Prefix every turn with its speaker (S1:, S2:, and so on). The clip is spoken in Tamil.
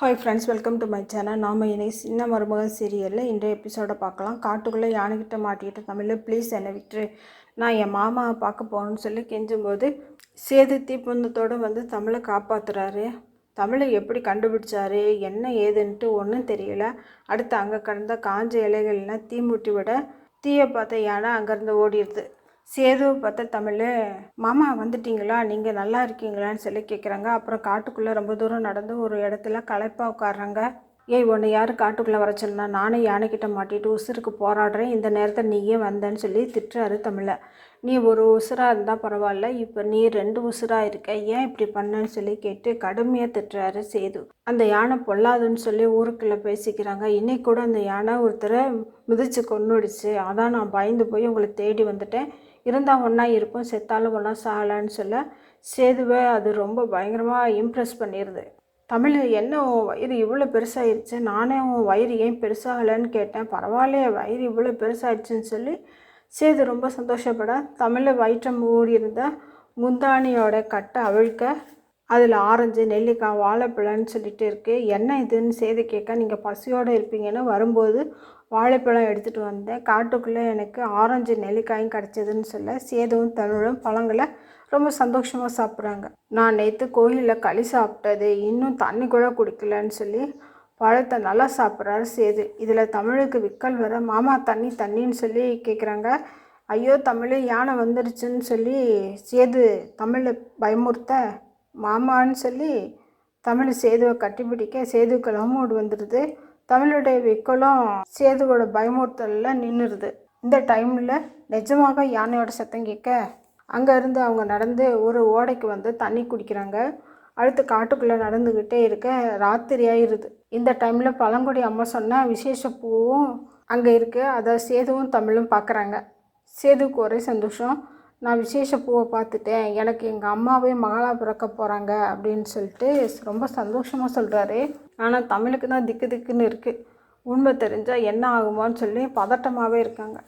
S1: Hi friends, welcome to my channel. நாம் இன்னைக்கு சின்ன மருமகன் சீரியலில் இன்றைய எபிசோடை பார்க்கலாம். காட்டுக்குள்ளே யானைக்கிட்ட மாட்டிக்கிட்ட தமிழில் ப்ளீஸ் என்னை விட்டுரு, நான் என் மாமாவை பார்க்க போகணுன்னு சொல்லி கெஞ்சும்போது சேது தீப்பந்தத்தோடு வந்து தமிழை காப்பாற்றுறாரு. தமிழை எப்படி கண்டுபிடிச்சாரு, என்ன ஏதுன்ட்டு ஒன்றும் தெரியல. அடுத்து அங்கே கடந்த காஞ்ச இலைகள்லாம் தீ மூட்டி விட தீயை பார்த்த யானை அங்கேருந்து ஓடிடுது. சேதுவை பார்த்த தமிழ், மாமா வந்துட்டிங்களா, நீங்கள் நல்லா இருக்கீங்களான்னு சொல்லி கேட்குறாங்க. அப்புறம் காட்டுக்குள்ளே ரொம்ப தூரம் நடந்து ஒரு இடத்துல களைப்பாக உட்காடுறாங்க. ஏய், உன்னை யார் காட்டுக்குள்ளே வர சொன்னா, நானே யானைக்கிட்ட மாட்டிட்டு உசுருக்கு போராடுறேன், இந்த நேரத்தில் நீயே வந்தேன்னு சொல்லி திட்டுறாரு தமிழை. நீ ஒரு உசுராக இருந்தால் பரவாயில்ல, இப்போ நீ 2 உசுராக இருக்க, ஏன் இப்படி பண்ணன்னு சொல்லி கேட்டு கடுமையாக திட்டுறாரு சேது. அந்த யானை பொல்லாதுன்னு சொல்லி ஊருக்குள்ளே பேசிக்கிறாங்க. இன்னைக்கு கூட அந்த யானை ஒருத்தரை மிதித்து கொன்னுடுச்சு, அதான் நான் பயந்து போய் உங்களை தேடி வந்துட்டேன், இருந்தால் ஒன்றா இருப்போம், செத்தாலும் ஒன்றா சாகலான்னு சொல்ல சேதுவை அது ரொம்ப பயங்கரமாக இம்ப்ரெஸ் பண்ணிடுது. தமிழ், என்ன உன் வயிறு இவ்வளோ பெருசாகிடுச்சு, நானே உன் வயிறு ஏன் பெருசாகலைன்னு கேட்டேன், பரவாயில்லையே வயிறு இவ்வளோ பெருசாகிடுச்சின்னு சொல்லி சேது ரொம்ப சந்தோஷப்பட தமிழ் வயிற்றை மூடி இருந்த முந்தானியோட கட்டை அவிழ்க்க அதில் ஆரஞ்சு, நெல்லிக்காய், வாழைப்பழம்னு சொல்லிட்டு இருக்குது. என்ன இதுன்னு சேது கேட்க, நீங்கள் பசியோடு இருப்பீங்கன்னு வரும்போது வாழைப்பழம் எடுத்துகிட்டு வந்தேன், காட்டுக்குள்ளே எனக்கு ஆரஞ்சு நெல்லிக்காயும் கிடச்சிதுன்னு சொல்ல சேதுவும் தமிழும் பழங்களை ரொம்ப சந்தோஷமாக சாப்பிட்றாங்க. நான் நேற்று கோயிலில் களி சாப்பிட்டது, இன்னும் தண்ணி கூட குடிக்கலன்னு சொல்லி பழத்தை நல்லா சாப்பிட்றாரு சேது. இதில் தமிழுக்கு விக்கல் வர, மாமா தண்ணி தண்ணின்னு சொல்லி கேட்குறாங்க. ஐயோ தமிழ், யானை வந்துடுச்சுன்னு சொல்லி சேது தமிழை பயமுறுத்த, மாமான்னு சொல்லி தமிழ் சேதுவை கட்டிப்பிடிக்க சேதுவுக்கு லவ்மூடு வந்துடுது. தமிழுடைய விக்கலும் சேதுவோட பயமுறுத்தலில் நின்றுடுது. இந்த டைமில் நிஜமாக யானையோட சத்தம் கேட்க அங்கேருந்து அவங்க நடந்து ஒரு ஓடைக்கு வந்து தண்ணி குடிக்கிறாங்க. அடுத்து காட்டுக்குள்ளே நடந்துக்கிட்டே இருக்க ராத்திரி ஆயிடுது. இந்த டைமில் பழங்குடி அம்மா சொன்ன விசேஷ பூவும் அங்கே இருக்குது, அதை சேதுவும் தமிழும் பார்க்குறாங்க. சேதுவுக்கு ஒரே சந்தோஷம், நான் விசேஷ பூவை பார்த்துட்டேன், எனக்கு எங்கள் அம்மாவே மகளாக பிறக்க போகிறாங்க அப்படின்னு சொல்லிட்டு ரொம்ப சந்தோஷமாக சொல்கிறாரு. ஆனால் தமிழுக்கு தான் திக்கு திக்குன்னு இருக்குது, உண்மை தெரிஞ்சால் என்ன ஆகுமான்னு சொல்லி பதட்டமாகவே இருக்காங்க.